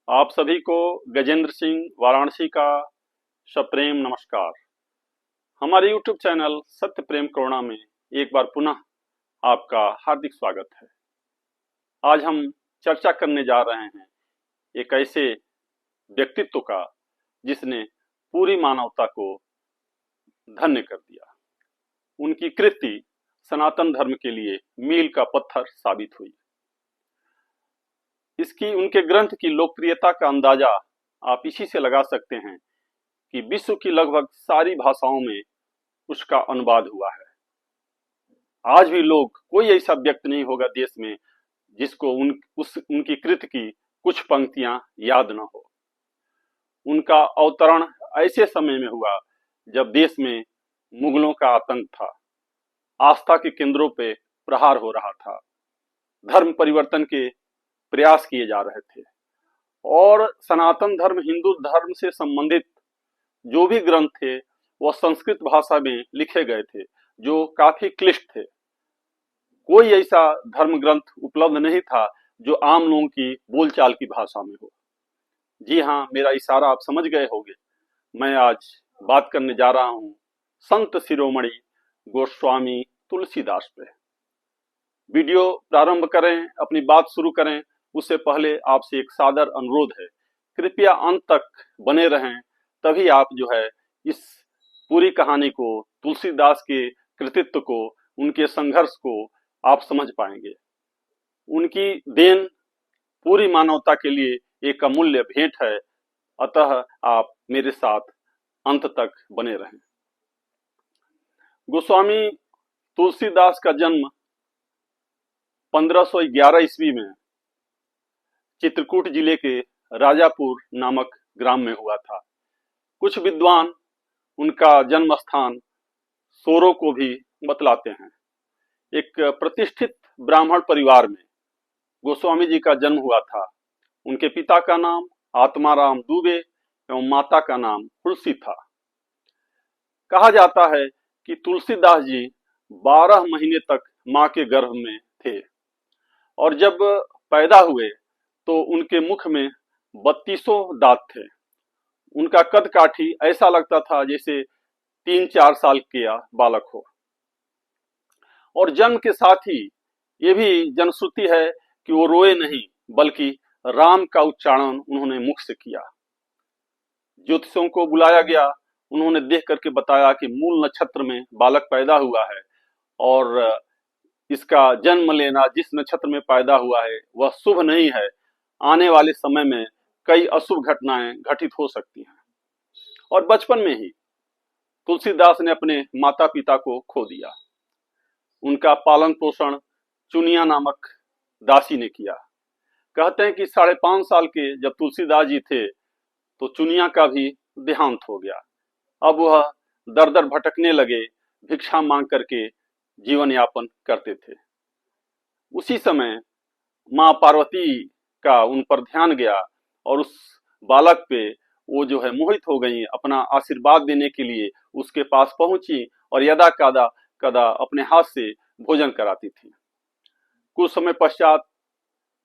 आप सभी को गजेंद्र सिंह वाराणसी का सप्रेम नमस्कार। हमारे YouTube चैनल सत्य प्रेम करुणा में एक बार पुनः आपका हार्दिक स्वागत है। आज हम चर्चा करने जा रहे हैं एक ऐसे व्यक्तित्व का जिसने पूरी मानवता को धन्य कर दिया। उनकी कृति सनातन धर्म के लिए मील का पत्थर साबित हुई। उनके ग्रंथ की लोकप्रियता का अंदाजा आप इसी से लगा सकते हैं कि विश्व की लगभग सारी भाषाओं में उसका अनुवाद हुआ है। आज भी कोई ऐसा व्यक्ति नहीं होगा देश में जिसको उनकी कृति की कुछ पंक्तियां याद न हो। उनका अवतरण ऐसे समय में हुआ जब देश में मुगलों का आतंक था, आस्था के केंद्रों पे प्रहार हो रहा था, धर्म परिवर्तन के प्रयास किए जा रहे थे और सनातन धर्म हिंदू धर्म से संबंधित जो भी ग्रंथ थे वह संस्कृत भाषा में लिखे गए थे जो काफी क्लिष्ट थे। कोई ऐसा धर्म ग्रंथ उपलब्ध नहीं था जो आम लोगों की बोलचाल की भाषा में हो। जी हाँ, मेरा इशारा आप समझ गए होंगे। मैं आज बात करने जा रहा हूं संत शिरोमणि गोस्वामी तुलसीदास पे। वीडियो प्रारंभ करें, अपनी बात शुरू करें उससे पहले आपसे एक सादर अनुरोध है, कृपया अंत तक बने रहें, तभी आप जो है इस पूरी कहानी को, तुलसीदास के कृतित्व को, उनके संघर्ष को आप समझ पाएंगे। उनकी देन पूरी मानवता के लिए एक अमूल्य भेंट है, अतः आप मेरे साथ अंत तक बने रहें। गोस्वामी तुलसीदास का जन्म 1511 ईस्वी में चित्रकूट जिले के राजापुर नामक ग्राम में हुआ था। कुछ विद्वान उनका जन्म स्थान सोरो को भी बतलाते हैं। एक प्रतिष्ठित ब्राह्मण परिवार में गोस्वामी जी का जन्म हुआ था। उनके पिता का नाम आत्माराम दुबे एवं माता का नाम तुलसी था। कहा जाता है कि तुलसीदास जी 12 महीने तक मां के गर्भ में थे और जब पैदा हुए तो उनके मुख में 32 दांत थे। उनका कद काठी ऐसा लगता था जैसे 3-4 साल का बालक हो। और जन्म के साथ ही ये भी जनश्रुति है कि वो रोए नहीं, बल्कि राम का उच्चारण उन्होंने मुख से किया। ज्योतिषों को बुलाया गया, उन्होंने देख करके बताया कि मूल नक्षत्र में बालक पैदा हुआ है और इसका जन्म लेना जिस नक्षत्र में पैदा हुआ है वह शुभ नहीं है। आने वाले समय में कई अशुभ घटनाएं घटित हो सकती हैं। और बचपन में ही तुलसीदास ने अपने माता पिता को खो दिया। उनका पालन पोषण चुनिया नामक दासी ने किया। कहते हैं कि 5.5 साल के जब तुलसीदास जी थे तो चुनिया का भी देहांत हो गया। अब वह दर दर भटकने लगे, भिक्षा मांग करके जीवन यापन करते थे। उसी समय माँ पार्वती का उन पर ध्यान गया और उस बालक पे वो जो है मोहित हो गई। अपना आशीर्वाद देने के लिए उसके पास पहुंची और यदा कदा कदा अपने हाथ से भोजन कराती थी। कुछ समय पश्चात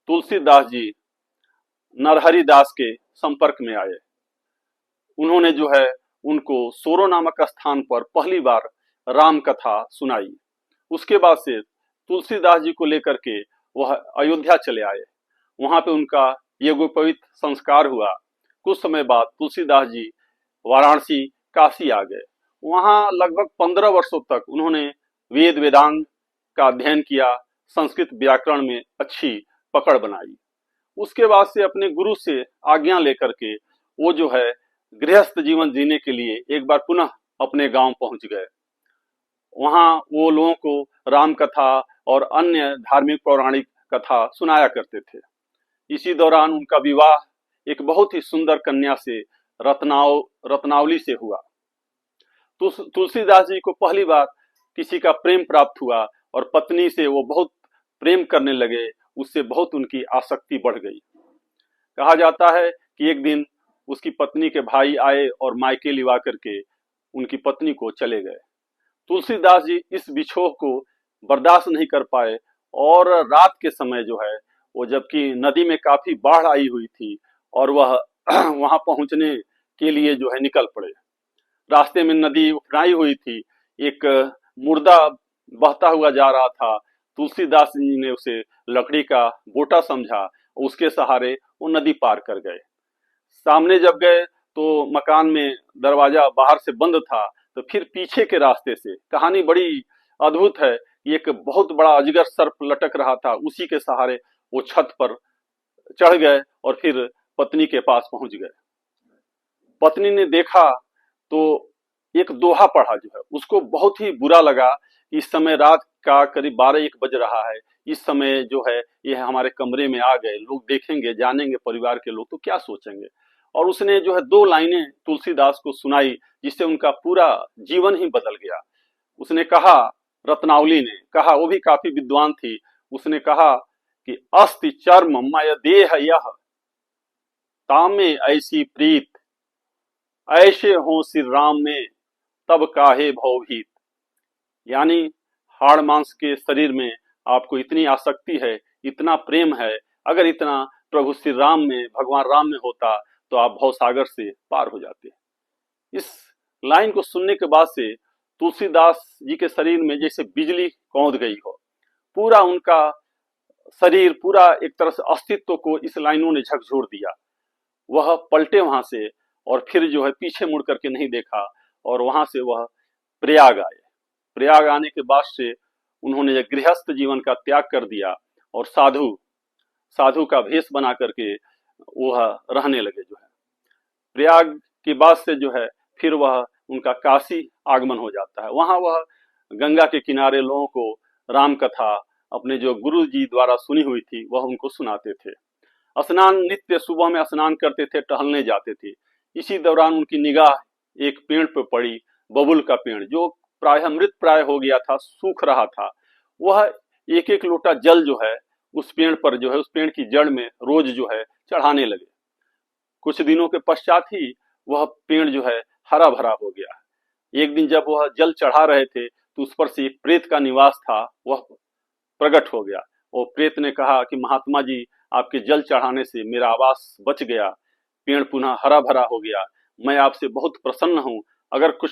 तुलसीदास जी नरहरि दास के संपर्क में आए। उन्होंने जो है उनको सोरो नामक स्थान पर पहली बार राम कथा सुनाई। उसके बाद से तुलसीदास जी को लेकर के वह अयोध्या चले आए। वहां पे उनका यज्ञोपवीत संस्कार हुआ। कुछ समय बाद तुलसीदास जी वाराणसी काशी आ गए। वहां लगभग 15 वर्षों तक उन्होंने वेद वेदांग का अध्ययन किया, संस्कृत व्याकरण में अच्छी पकड़ बनाई। उसके बाद से अपने गुरु से आज्ञा लेकर के वो जो है गृहस्थ जीवन जीने के लिए एक बार पुनः अपने गांव पहुंच गए। वहां वो लोगों को राम कथा और अन्य धार्मिक पौराणिक कथा सुनाया करते थे। इसी दौरान उनका विवाह एक बहुत ही सुंदर कन्या से रत्नावली से हुआ। तुलसीदास जी को पहली बार किसी का प्रेम प्राप्त हुआ और पत्नी से वो बहुत प्रेम करने लगे। उससे बहुत उनकी आसक्ति बढ़ गई। कहा जाता है कि एक दिन उसकी पत्नी के भाई आए और मायके लिवा करके उनकी पत्नी को चले गए। तुलसीदास जी इस विछोह को बर्दाश्त नहीं कर पाए और रात के समय जो है वो, जबकि नदी में काफी बाढ़ आई हुई थी और वह वहां पहुंचने के लिए जो है निकल पड़े। रास्ते में नदी उफनाई हुई थी, एक मुर्दा बहता हुआ जा रहा था। तुलसीदास जी ने उसे लकड़ी का बोटा समझा, उसके सहारे वो नदी पार कर गए। सामने जब गए तो मकान में दरवाजा बाहर से बंद था, तो फिर पीछे के रास्ते से, कहानी बड़ी अद्भुत है, एक बहुत बड़ा अजगर सर्प लटक रहा था, उसी के सहारे वो छत पर चढ़ गए और फिर पत्नी के पास पहुंच गए। पत्नी ने देखा तो एक दोहा पढ़ा जो है, उसको बहुत ही बुरा लगा। इस समय रात का करीब 12-1 बज रहा है, इस समय जो है ये हमारे कमरे में आ गए, लोग देखेंगे, जानेंगे परिवार के लोग तो क्या सोचेंगे। और उसने जो है 2 लाइनें तुलसीदास को सुनाई, जिससे उनका पूरा जीवन ही बदल गया। उसने कहा, रत्नावली ने कहा, वो भी काफी विद्वान थी, उसने कहा कि अस्ति चर्म मय देह यह, तामे ऐसी प्रीत, ऐसे हो श्री राम में तब काहे भवभीत। यानी हाड़ मांस के शरीर में आपको इतनी आसक्ति है, इतना प्रेम है, अगर इतना प्रभु श्री राम में, भगवान राम में होता तो आप भवसागर से पार हो जाते। इस लाइन को सुनने के बाद से तुलसीदास जी के शरीर में जैसे बिजली कौंध गई हो। पूरा उनका शरीर, पूरा एक तरह से अस्तित्व को इस लाइनों ने झकझोर दिया। वह पलटे वहां से और फिर जो है पीछे मुड़ करके नहीं देखा, और वहां से वह प्रयाग आए। प्रयाग आने के बाद से उन्होंने गृहस्थ जीवन का त्याग कर दिया और साधु साधु का भेष बना करके वह रहने लगे। जो है प्रयाग के बाद से जो है फिर वह उनका काशी आगमन हो जाता है। वहां वह गंगा के किनारे लोगों को राम कथा अपने जो गुरु जी द्वारा सुनी हुई थी वह उनको सुनाते थे। स्नान, नित्य सुबह में स्नान करते थे, टहलने जाते थे। इसी दौरान उनकी निगाह एक पेड़ पर पड़ी, बबुल का पेड़, जो प्रायः मृत प्राय हो गया था, सूख रहा था। वह एक एक लोटा जल जो है उस पेड़ पर, जो है उस पेड़ की जड़ में रोज जो है चढ़ाने लगे। कुछ दिनों के पश्चात ही वह पेड़ जो है हरा भरा हो गया। एक दिन जब वह जल चढ़ा रहे थे तो उस पर से एक प्रेत का निवास था, वह प्रकट हो गया। और प्रेत ने कहा कि महात्मा जी, आपके जल चढ़ाने से मेरा आवास बच गया, पेड़ पुनः हरा भरा हो गया, मैं आपसे बहुत प्रसन्न हूँ। अगर कुछ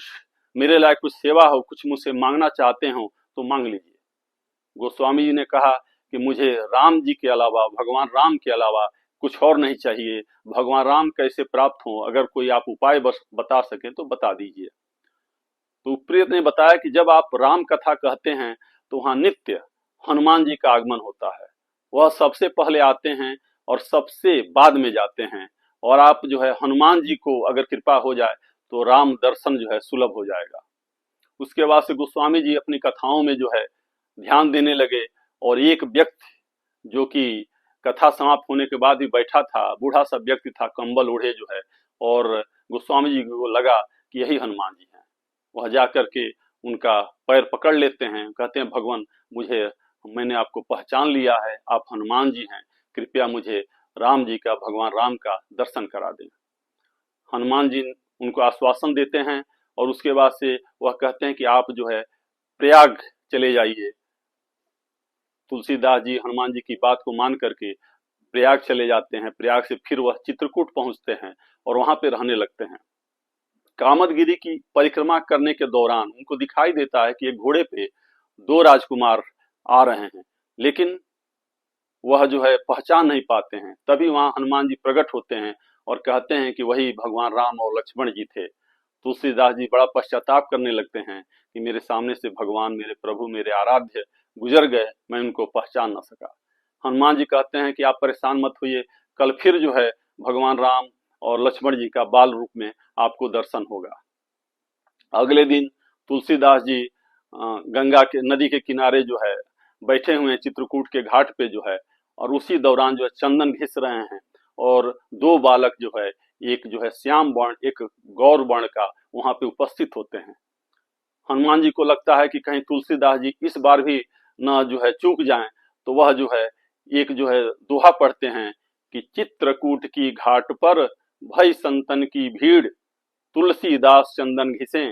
मेरे लायक कुछ सेवा हो, कुछ मुझसे मांगना चाहते हो तो मांग लीजिए। गोस्वामी जी ने कहा कि मुझे राम जी के अलावा, भगवान राम के अलावा कुछ और नहीं चाहिए। भगवान राम कैसे प्राप्त हो, अगर कोई आप उपाय बस बता सके तो बता दीजिए। तो प्रेत ने बताया कि जब आप राम कथा कहते हैं तो वहां नित्य हनुमान जी का आगमन होता है। वह सबसे पहले आते हैं और सबसे बाद में जाते हैं, और आप जो है हनुमान जी को अगर कृपा हो जाए तो राम दर्शन जो है सुलभ हो जाएगा। उसके बाद से गोस्वामी जी अपनी कथाओं में जो है ध्यान देने लगे, और एक व्यक्ति जो कि कथा समाप्त होने के बाद ही बैठा था, बूढ़ा सा व्यक्ति था, कंबल ओढ़े जो है, और गोस्वामी जी को लगा कि यही हनुमान जी हैं। वह जाकर के उनका पैर पकड़ लेते हैं, कहते हैं भगवान, मैंने आपको पहचान लिया है, आप हनुमान जी हैं, कृपया मुझे राम जी का, भगवान राम का दर्शन करा दें। हनुमान जी उनको आश्वासन देते हैं, और उसके बाद से वह कहते हैं कि आप जो है प्रयाग चले जाइए। तुलसीदास जी हनुमान जी की बात को मान करके प्रयाग चले जाते हैं। प्रयाग से फिर वह चित्रकूट पहुंचते हैं और वहां पे रहने लगते हैं। कामदगिरी की परिक्रमा करने के दौरान उनको दिखाई देता है कि एक घोड़े पे 2 राजकुमार आ रहे हैं, लेकिन वह जो है पहचान नहीं पाते हैं। तभी वहां हनुमान जी प्रकट होते हैं और कहते हैं कि वही भगवान राम और लक्ष्मण जी थे। तुलसीदास जी बड़ा पश्चाताप करने लगते हैं कि मेरे सामने से भगवान, मेरे प्रभु, मेरे आराध्य गुजर गए, मैं उनको पहचान न सका। हनुमान जी कहते हैं कि आप परेशान मत होइए, कल फिर जो है भगवान राम और लक्ष्मण जी का बाल रूप में आपको दर्शन होगा। अगले दिन तुलसीदास जी गंगा के नदी के किनारे जो है बैठे हुए हैं, चित्रकूट के घाट पे जो है, और उसी दौरान जो है चंदन घिस रहे हैं, और 2 बालक जो है, एक जो है श्याम वर्ण, एक गौर वर्ण का, वहां पे उपस्थित होते हैं। हनुमान जी को लगता है कि कहीं तुलसीदास जी इस बार भी न जो है चूक जाएं, तो वह जो है एक जो है दोहा पढ़ते हैं कि चित्रकूट की घाट पर भई संतन की भीड़, तुलसीदास चंदन घिसे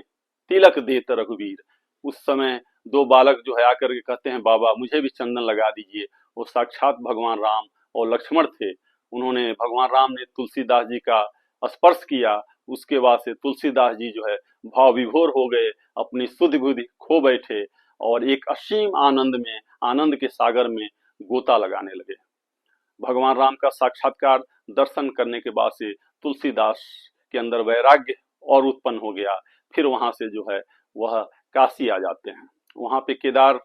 तिलक देत रघुवीर। उस समय 2 बालक जो है आकर के कहते हैं, बाबा मुझे भी चंदन लगा दीजिए। वो साक्षात भगवान राम और लक्ष्मण थे। उन्होंने भगवान राम ने तुलसीदास जी का स्पर्श किया, उसके बाद से तुलसीदास जी जो है भाव विभोर हो गए, अपनी सुध बुद्धि खो बैठे और एक असीम आनंद के सागर में गोता लगाने लगे। भगवान राम का साक्षात्कार दर्शन करने के बाद से तुलसीदास के अंदर वैराग्य और उत्पन्न हो गया। फिर वहां से जो है वह काशी आ जाते हैं, वहां पे केदार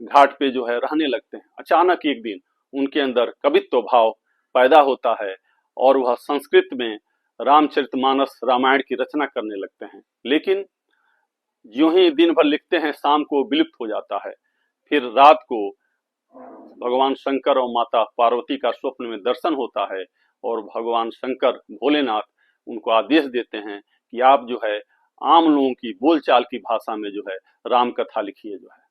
घाट पे जो है रहने लगते हैं। अचानक एक दिन उनके अंदर कवित्व भाव पैदा होता है और वह संस्कृत में रामचरितमानस रामायण की रचना करने लगते हैं। लेकिन जो ही दिन भर लिखते हैं शाम को विलुप्त हो जाता है। फिर रात को भगवान शंकर और माता पार्वती का स्वप्न में दर्शन होता है और भगवान शंकर भोलेनाथ उनको आदेश देते हैं कि आप जो है आम लोगों की बोलचाल की भाषा में जो है राम कथा लिखिए। जो है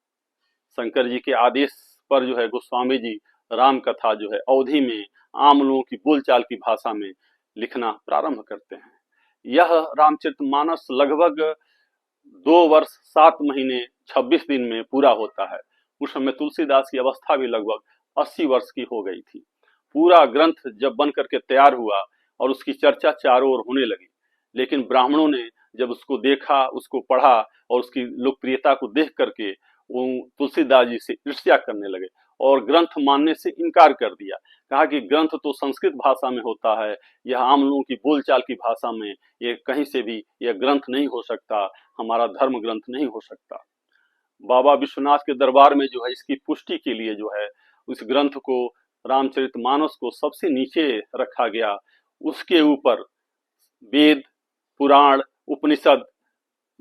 शंकर जी के आदेश पर जो है गोस्वामी जी राम कथा जो है अवधि में आम लोगों की बोलचाल की भाषा में लिखना प्रारंभ करते हैं। यह रामचरितमानस लगभग 2 वर्ष 7 महीने 26 दिन में पूरा होता है। उस समय तुलसीदास की अवस्था भी लगभग 80 वर्ष की हो गई थी। पूरा ग्रंथ जब बन करके तैयार हुआ और उसकी चर्चा चारों ओर होने लगी, लेकिन ब्राह्मणों ने जब उसको देखा, उसको पढ़ा और उसकी लोकप्रियता को देख करके वो तुलसीदास जी से ईर्ष्या करने लगे और ग्रंथ मानने से इनकार कर दिया। कहा कि ग्रंथ तो संस्कृत भाषा में होता है, यह आम लोगों की बोलचाल की भाषा में ये कहीं से भी यह ग्रंथ नहीं हो सकता, हमारा धर्म ग्रंथ नहीं हो सकता। बाबा विश्वनाथ के दरबार में जो है इसकी पुष्टि के लिए जो है उस ग्रंथ को रामचरितमानस को सबसे नीचे रखा गया। उसके ऊपर वेद, पुराण, उपनिषद,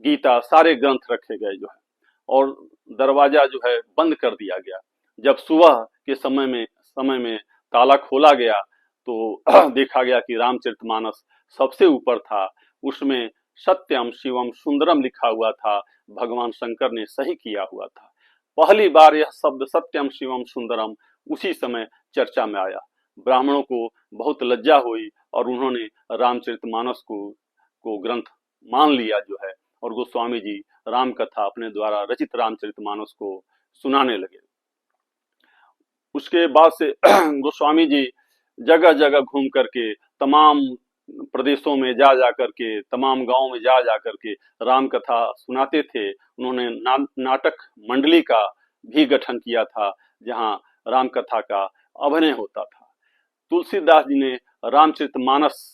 गीता सारे ग्रंथ रखे गए जो है और दरवाजा जो है बंद कर दिया गया। जब सुबह के समय में ताला खोला गया तो देखा गया कि रामचरितमानस सबसे ऊपर था। उसमें सत्यम शिवम सुंदरम लिखा हुआ था, भगवान शंकर ने सही किया हुआ था। पहली बार यह शब्द सत्यम शिवम सुंदरम उसी समय चर्चा में आया। ब्राह्मणों को बहुत लज्जा हुई और उन्होंने रामचरितमानस को ग्रंथ मान लिया जो है और गोस्वामी जी राम कथा अपने द्वारा रचित रामचरितमानस को सुनाने लगे। उसके बाद से गोस्वामी जी जगह जगह घूम करके तमाम प्रदेशों में जा करके, तमाम गांव में जा करके राम कथा सुनाते थे। उन्होंने नाटक मंडली का भी गठन किया था जहां राम कथा का अभिनय होता था। तुलसीदास जी ने रामचरितमानस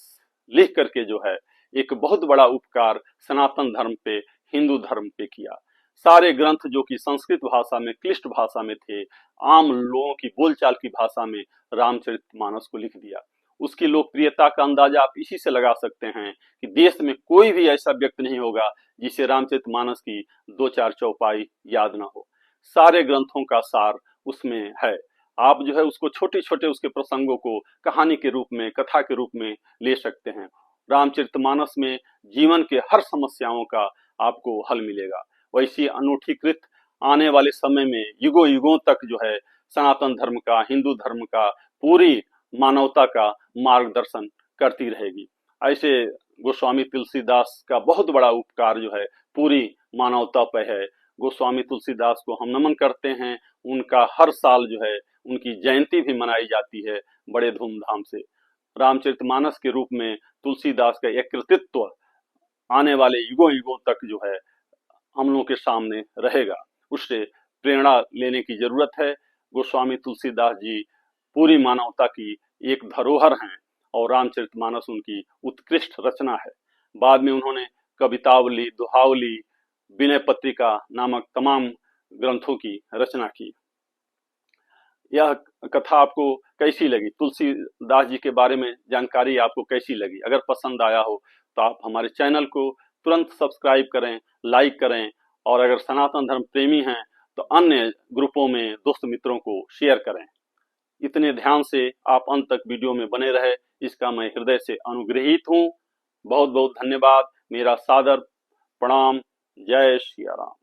लिख करके जो है एक बहुत बड़ा उपकार सनातन धर्म पे, हिंदू धर्म पे किया। सारे ग्रंथ जो कि संस्कृत भाषा में, क्लिष्ट भाषा में थे, आम लोगों की बोलचाल की भाषा में रामचरितमानस को लिख दिया। उसकी लोकप्रियता का अंदाजा आप इसी से लगा सकते हैं कि देश में कोई भी ऐसा व्यक्ति नहीं होगा जिसे रामचरितमानस की 2-4 चौपाई याद ना हो। सारे ग्रंथों का सार उसमें है। आप जो है उसको छोटे छोटे उसके प्रसंगों को कहानी के रूप में, कथा के रूप में ले सकते हैं। रामचरितमानस में जीवन के हर समस्याओं का आपको हल मिलेगा। वैसी अनूठीकृत आने वाले समय में युगों युगों तक जो है सनातन धर्म का, हिंदू धर्म का, पूरी मानवता का मार्गदर्शन करती रहेगी। ऐसे गोस्वामी तुलसीदास का बहुत बड़ा उपकार जो है पूरी मानवता पर है। गोस्वामी तुलसीदास को हम नमन करते हैं। उनका हर साल जो है उनकी जयंती भी मनाई जाती है बड़े धूमधाम से। रामचरितमानस के रूप में तुलसीदास का एक कृतित्व आने वाले युगों युगों तक जो है हम लोगों के सामने रहेगा। उससे प्रेरणा लेने की जरूरत है। गोस्वामी तुलसीदास जी पूरी मानवता की एक धरोहर हैं और रामचरितमानस उनकी उत्कृष्ट रचना है। बाद में उन्होंने कवितावली, दोहावली, विनय पत्रिका नामक तमाम ग्रंथों की रचना की। यह कथा आपको कैसी लगी? तुलसीदास जी के बारे में जानकारी आपको कैसी लगी? अगर पसंद आया हो तो आप हमारे चैनल को तुरंत सब्सक्राइब करें, लाइक करें और अगर सनातन धर्म प्रेमी हैं तो अन्य ग्रुपों में दोस्त मित्रों को शेयर करें। इतने ध्यान से आप अंत तक वीडियो में बने रहे, इसका मैं हृदय से अनुग्रहित हूँ। बहुत बहुत धन्यवाद। मेरा सादर प्रणाम। जय श्री राम।